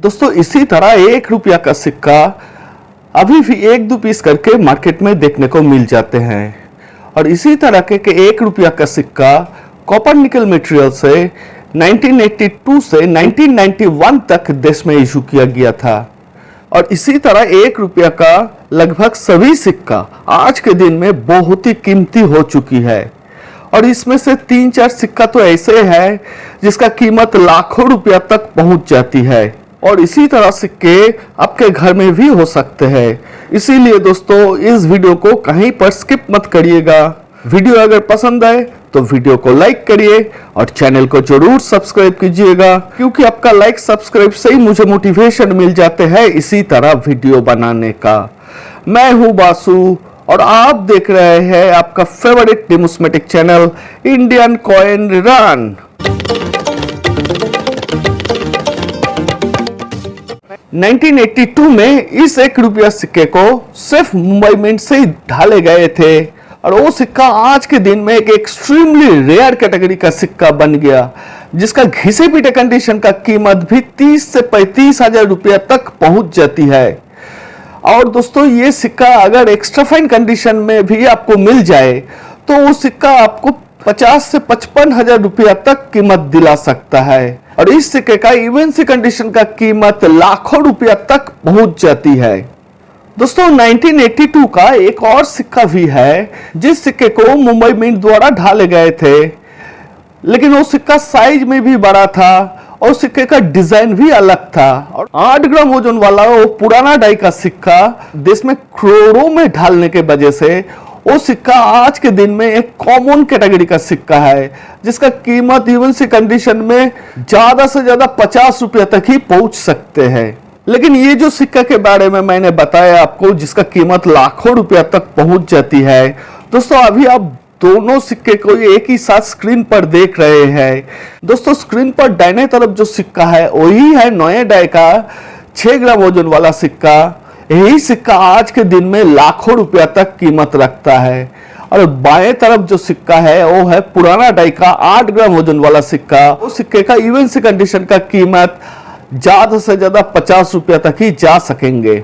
दोस्तों इसी तरह 1 रुपया का सिक्का अभी भी 1-2 पीस करके मार्केट में देखने को मिल जाते हैं और इसी तरह के 1 रुपया का सिक्का कॉपर निकल मटेरियल से 1982 से 1991 तक देश में इशू किया गया था। और इसी तरह 1 रुपया का लगभग सभी सिक्का आज के दिन में बहुत ही कीमती हो चुकी है और इसमें से 3-4 सिक्का तो ऐसे हैं जिसका कीमत लाखों रुपया तक पहुंच जाती है और इसी तरह सिक्के आपके घर में भी हो सकते हैं। इसीलिए दोस्तों इस वीडियो को कहीं पर स्किप मत करिएगा। वीडियो अगर पसंद आए तो वीडियो को लाइक करिए और चैनल को जरूर सब्सक्राइब कीजिएगा, क्योंकि आपका लाइक सब्सक्राइब से ही मुझे मोटिवेशन मिल जाते हैं इसी तरह वीडियो बनाने का। मैं हूं बासु और आप देख रहे हैं आपका favourite pneumatic channel Indian coin run. 1982 में इस 1 रुपया सिक्के को सिर्फ मुंबई मिंट से ही ढाले गए थे और वो सिक्का आज के दिन में एक एक्सट्रीमली रेयर कैटेगरी का सिक्का बन गया, जिसका घिसे पीटे कंडीशन का कीमत भी 30 से 35 हजार रुपया तक पहुंच जाती है। और दोस्तों ये सिक्का अगर एक्स्ट्रा फाइन कंडीशन में भी आपको मिल जाए तो वो सिक्का आपको 50 से 55 हजार रुपया तक कीमत दिला सकता है और इस सिक्के का इवेंसी कंडीशन का कीमत लाखों रुपया तक पहुंच जाती है। दोस्तों 1982 का एक और सिक्का भी है जिस सिक्के को मुंबई मिंट द्वारा ढाले गए थे, लेकिन वो सिक्का साइज में भी बड़ा था और सिक्के का डिजाइन भी अलग था और 8 ग्राम वजन वाला वो पुराना डाई का सिक्का देश में करोड़ों में ढालने के वजह से वो सिक्का आज के दिन में एक कॉमन कैटेगरी का सिक्का है, जिसका कीमत इवेंसी कंडीशन में ज्यादा से ज्यादा 50 रुपया तक ही पहुंच सकते हैं। लेकिन ये जो सिक्का के बारे में मैंने बताया आपको जिसका कीमत लाखों रुपया तक पहुंच जाती है, दोस्तों अभी आप दोनों सिक्के को एक ही साथ स्क्रीन पर देख रहे हैं। दोस्तों स्क्रीन पर दाहिने तरफ जो सिक्का है वही है नोएडा का 6 ग्राम वजन वाला सिक्का। यही सिक्का आज के दिन में लाखों रुपया तक कीमत रखता है और बाएं तरफ जो सिक्का है वो है पुराना डाई का 8 ग्राम वजन वाला सिक्का। उस सिक्के का इवेंसी कंडीशन का कीमत ज्यादा से ज्यादा 50 रुपया तक ही जा सकेंगे।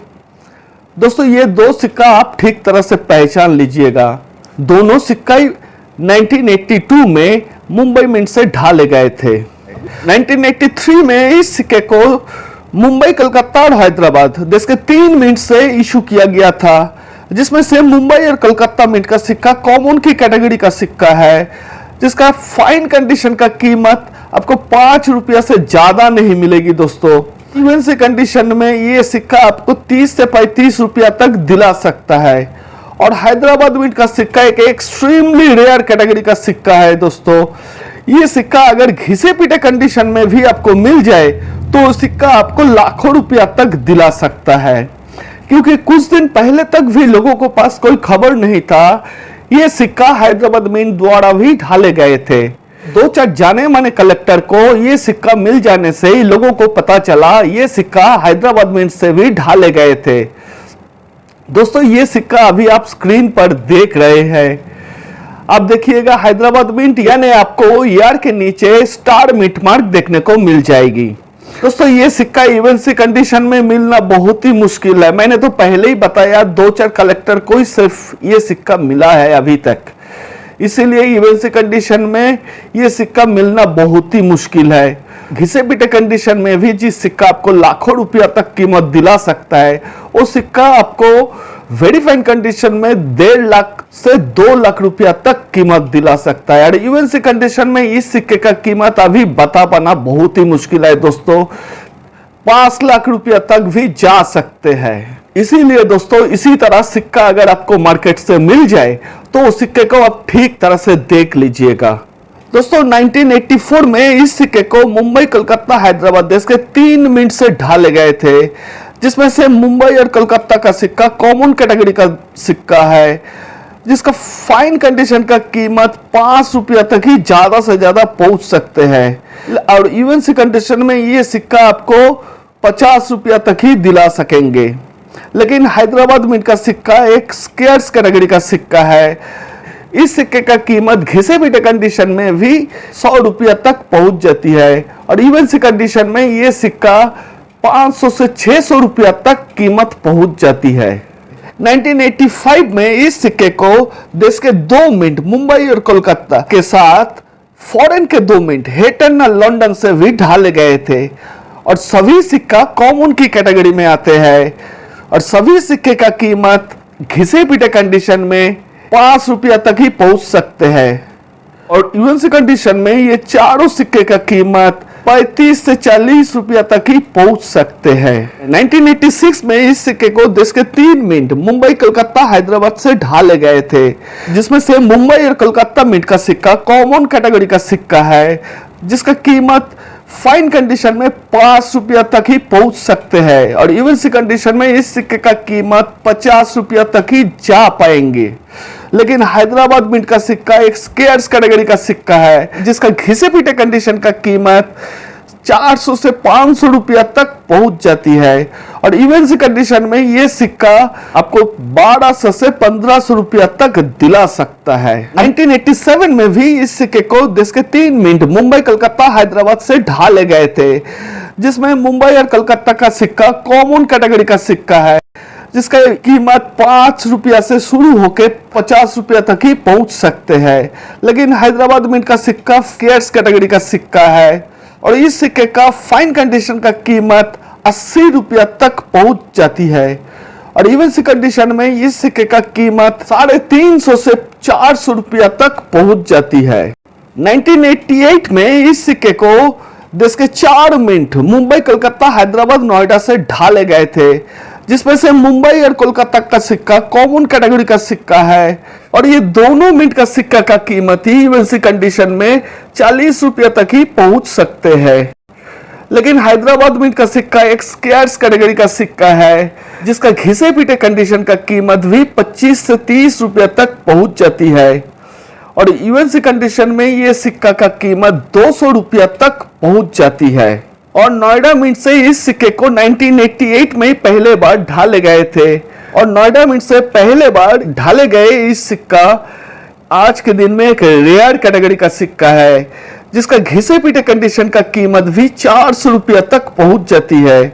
दोस्तों ये दो सिक्का आप ठीक तरह से पहचान लीजिएगा। दोनों सिक्का 1982 में मुंबई मिंट से ढाले गए थे। 1983 में इस सिक्के को मुंबई, कलकत्ता और हैदराबाद देश के 3 मिंट से इशू किया गया था, जिसमें से मुंबई और कलकत्ता मिंट का सिक्का कॉमन की कैटेगरी का सिक्का है, जिसका फाइन कंडीशन का कीमत आपको 5 रुपया से ज्यादा नहीं मिलेगी। दोस्तों इवेंसी कंडीशन में ये सिक्का आपको 30 से 35 रुपया तक दिला सकता है और हैदराबाद मिंट का सिक्का एक एक्सट्रीमली रेयर कैटेगरी का सिक्का है। दोस्तों ये सिक्का अगर घिसे पीटे कंडीशन में भी आपको मिल जाए तो सिक्का आपको लाखों रुपया तक दिला सकता है, क्योंकि कुछ दिन पहले तक भी लोगों को पास कोई खबर नहीं था ये सिक्का हैदराबाद मिंट द्वारा भी ढाले गए थे। 2-4 जाने माने कलेक्टर को ये सिक्का मिल जाने से ही लोगों को पता चला ये सिक्का हैदराबाद मिंट से भी ढाले गए थे। दोस्तों ये सिक्का अभी आप स्क्रीन पर देख रहे हैं। आप देखिएगा हैदराबाद मिंट यानी आपको ईआर के नीचे स्टार मिंट मार्क देखने को मिल जाएगी। दोस्तों ये सिक्का इवेंसी कंडीशन में मिलना बहुत ही मुश्किल है। मैंने तो पहले ही बताया 2-4 कलेक्टर को ही सिर्फ ये सिक्का मिला है अभी तक, इसीलिए इवेंसी कंडीशन में ये सिक्का मिलना बहुत ही मुश्किल है। घिसे पीटे कंडीशन में भी जिस सिक्का आपको लाखों रुपया तक कीमत दिला सकता है वो सिक्का आपको वेरीफाइड कंडीशन में 1.5 लाख से 2 लाख रुपया तक कीमत दिला सकता है और इवेंसी कंडीशन में इस सिक्के का कीमत अभी बता पाना बहुत ही मुश्किल है। दोस्तों 5 लाख रुपया तक भी जा सकते हैं। इसीलिए दोस्तों इसी तरह सिक्का अगर आपको मार्केट से मिल जाए तो उस सिक्के को आप ठीक तरह से देख लीजिएगा। दोस्तों 1984 में इस सिक्के को मुंबई, कलकत्ता, हैदराबाद देश के 3 मिंट से ढाले गए थे, जिसमें से मुंबई और कलकत्ता का सिक्का कॉमन कैटेगरी का सिक्का है, जिसका फाइन कंडीशन का कीमत 5 रुपया तक ही ज्यादा से ज्यादा पहुंच सकते हैं और इवेंसी कंडीशन में ये सिक्का आपको 50 रुपया तक ही दिला सकेंगे। लेकिन हैदराबाद मिंट का सिक्का एक स्केर्स कैटेगरी का सिक्का है। इस सिक्के का कीमत घिसे पीटे कंडीशन में भी 100 रुपया तक पहुंच जाती है और इवेंसी कंडीशन में ये सिक्का 500 से 600 रुपया तक कीमत पहुंच जाती है। 1985 में इस सिक्के को देश के 2 मिंट मुंबई और कोलकाता के साथ फॉरेन के 2 मिंट हेटन और लंदन से भी ढाले गए थे और सभी सिक्का कॉमन की कैटेगरी में आते हैं और सभी सिक्के का कीमत घिसे पीटे कंडीशन में 5 रुपया तक ही पहुंच सकते हैं और यूएनसी कंडीशन में ये चारों सिक्के का कीमत 35 से 40 रुपया तक ही पहुंच सकते हैं। 1986 में इस सिक्के को देश के 3 मिंट मुंबई कोलकाता हैदराबाद से ढाले गए थे, जिसमें से मुंबई और कोलकाता मिंट का सिक्का कॉमन कैटेगरी का सिक्का है, जिसका कीमत फाइन कंडीशन में 5 रुपया तक ही पहुंच सकते हैं और यूएनसी कंडीशन में इस सिक्के का कीमत 50 रुपया तक ही जा पाएंगे। लेकिन हैदराबाद मिंट का सिक्का एक स्केयर्स कैटेगरी का सिक्का है, जिसका घिसे पीटे कंडीशन का कीमत 400 से 500 रुपया तक पहुंच जाती है और यूएनसी कंडीशन में यह सिक्का आपको 1200 से 1500 रुपया तक दिला सकता है। 1987 में भी इस सिक्के को देश के 3 मिंट मुंबई कोलकाता हैदराबाद से ढाले गए थे, जिसमें मुंबई और कोलकाता का सिक्का कॉमन कैटेगरी का सिक्का है, जिसका कीमत 5 रुपया से शुरू होकर 50 रुपया तक ही पहुंच सकते हैं। लेकिन हैदराबाद मिंट का सिक्का स्केयर्स कैटेगरी का सिक्का है और इस सिक्के का फाइन कंडीशन का कीमत 80 रुपया तक पहुंच जाती है और यूएनसी कंडीशन में इस सिक्के का कीमत 350 से 400 रुपया तक पहुंच जाती है। 1988 में इस सिक्के को देश के 4 मिंट मुंबई कोलकाता हैदराबाद नोएडा से ढाले गए थे, जिसमें से मुंबई और कोलकाता का सिक्का कॉमन कैटेगरी का सिक्का है और ये दोनों मिंट का सिक्का का कीमत ही यूएनसी कंडीशन में 40 रुपया तक ही पहुंच सकते हैं। लेकिन हैदराबाद मिंट का सिक्का एक स्केयर्स कैटेगरी का सिक्का है, जिसका घिसे पीटे कंडीशन का कीमत भी 25 से 30 रुपया तक पहुंच जाती है और यूएनसी कंडीशन में ये सिक्का का कीमत 200 रुपया तक पहुंच जाती है। और नोएडा मिंट से इस सिक्के को 1988 में पहले बार ढाले गए थे और नोएडा मिंट से पहले बार ढाले गए इस सिक्का आज के दिन में एक रेयर कैटेगरी का सिक्का है, जिसका घिसे पीटे कंडीशन का कीमत भी 400 रुपया तक पहुंच जाती है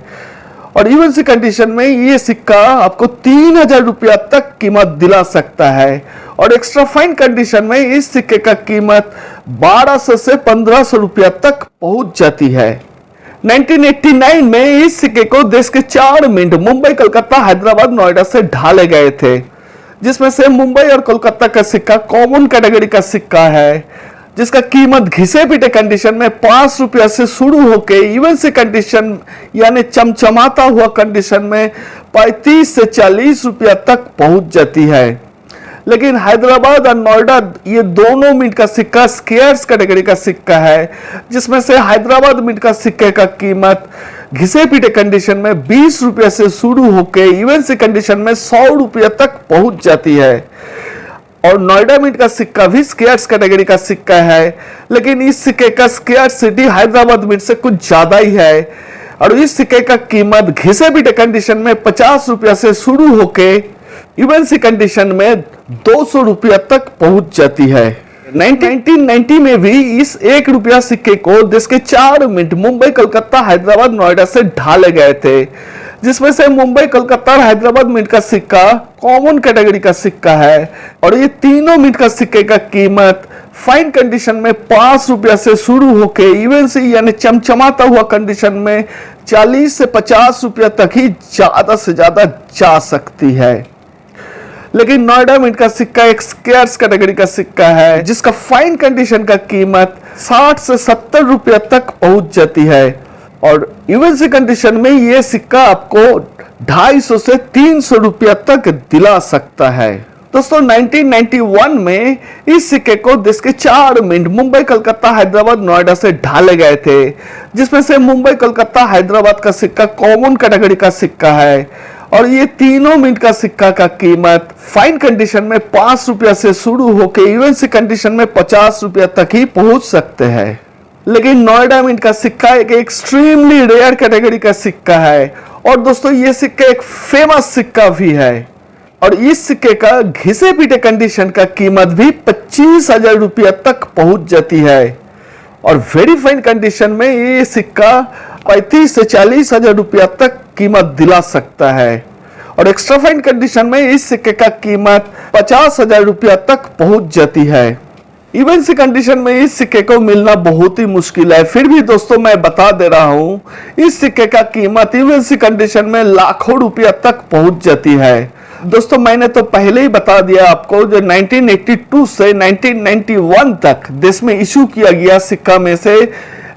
और यूएनसी कंडीशन में ये सिक्का आपको 3000 रुपया तक कीमत दिला सकता है और एक्स्ट्रा फाइन कंडीशन में इस सिक्के का कीमत 1200 से 1500 रुपया तक पहुंच जाती है। 1989 में इस सिक्के को देश के 4 मिंट मुंबई कोलकाता हैदराबाद नोएडा से ढाले गए थे, जिसमें से मुंबई और कोलकाता का सिक्का कॉमन कैटेगरी का सिक्का है, जिसका कीमत घिसे पीटे कंडीशन में 5 रुपया से शुरू होकर यूएनसी कंडीशन यानी चमचमाता हुआ कंडीशन में 35 से 40 रुपया तक पहुंच जाती है। लेकिन हैदराबाद और नोएडा ये दोनों मिंट का सिक्का स्केयर्स कैटेगरी का सिक्का है, जिसमें से हैदराबाद मिंट का सिक्के का कीमत घिसे पीटे कंडीशन में 20 रुपया से शुरू होकर यूएनसी कंडीशन में 100 रुपया तक पहुंच जाती है और नोएडा मिंट का सिक्का भी स्केयर्स कैटेगरी का सिक्का है, लेकिन इस सिक्के का स्केयर्स सिटी हैदराबाद मिंट से कुछ ज्यादा ही है और इस सिक्के का कीमत घिसे पीटे कंडीशन में 50 रुपया से शुरू होकर यूएनसी कंडीशन में 200 रुपया तक पहुंच जाती है। 1990 में भी इस 1 रुपया सिक्के को देश के 4 मिंट मुंबई कोलकाता हैदराबाद नोएडा से ढाले गए थे, जिसमें से मुंबई कोलकाता और हैदराबाद मिंट का सिक्का कॉमन कैटेगरी का सिक्का है और ये तीनों मिंट का सिक्के का कीमत फाइन कंडीशन में 5 रुपया से शुरू होकर यूएनसी यानी चमचमाता हुआ कंडीशन में 40 से 50 रुपया तक ही ज्यादा से ज्यादा जा सकती है। लेकिन नोएडा मिंट का सिक्का एक स्केयर्स कैटेगरी का सिक्का है, जिसका फाइन कंडीशन का कीमत 60 से 70 रुपया तक पहुंच जाती है और यूएनसी कंडीशन में यह सिक्का आपको 250 से 300 रुपया तक दिला सकता है। दोस्तों 1991 में इस सिक्के को देश के 4 मिंट मुंबई कोलकाता हैदराबाद नोएडा से ढाले गए थे, जिसमें से मुंबई कोलकाता हैदराबाद का सिक्का कॉमन कैटेगरी का सिक्का है और ये तीनों मिंट का सिक्का का कीमत फाइन कंडीशन में 5 रुपया से शुरू होकर यूएनसी कंडीशन में 50 रुपया तक ही पहुंच सकते हैं। लेकिन नोएडा मिंट का सिक्का एक एक्सट्रीमली रेयर कैटेगरी का सिक्का है और दोस्तों ये सिक्का एक फेमस सिक्का भी है और इस सिक्के का घिसे पीटे कंडीशन का कीमत भी 25,000 रुपया तक पहुंच जाती है और वेरी फाइन कंडीशन में ये सिक्का 35 से 40 हजार रुपया तक कीमत दिला सकता है और एक्स्ट्रा फाइन कंडीशन में इस सिक्के का कीमत 50 हजार रुपया तक पहुंच जाती है। इवन सी कंडीशन में इस सिक्के को मिलना बहुत ही मुश्किल है, फिर भी दोस्तों मैं बता दे रहा हूं इस सिक्के का कीमत इवन सी कंडीशन में लाखों रुपया तक पहुंच जाती है। दोस्तों मैंने तो पहले ही बता दिया आपको, जो 1982 से 1991 तक देश में इशू किया गया सिक्का में से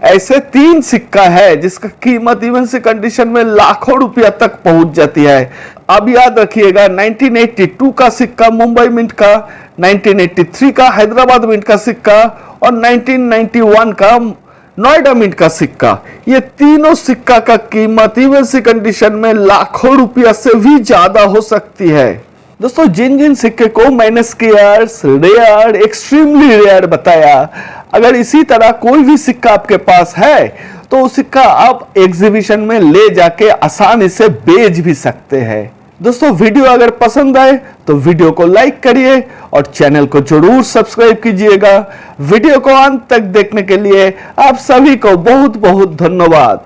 ऐसे 3 सिक्का है जिसका कीमत इवन सी कंडीशन में लाखों रुपया तक पहुंच जाती है। अब याद रखिएगा 1982 का सिक्का मुंबई मिंट का, 1983 का हैदराबाद मिंट का सिक्का और 1991 का नोएडा मिंट का सिक्का, ये तीनों सिक्का का कीमत इवन सी कंडीशन में लाखों रुपया से भी ज्यादा हो सकती है। दोस्तों जिन जिन सिक्के को मैंने स्केयर्स, रेयर, एक्सट्रीमली रेयर बताया, अगर इसी तरह कोई भी सिक्का आपके पास है तो उस सिक्का आप एग्जीबिशन में ले जाके आसानी से बेच भी सकते हैं। दोस्तों वीडियो अगर पसंद आए तो वीडियो को लाइक करिए और चैनल को जरूर सब्सक्राइब कीजिएगा। वीडियो को अंत तक देखने के लिए आप सभी को बहुत बहुत धन्यवाद।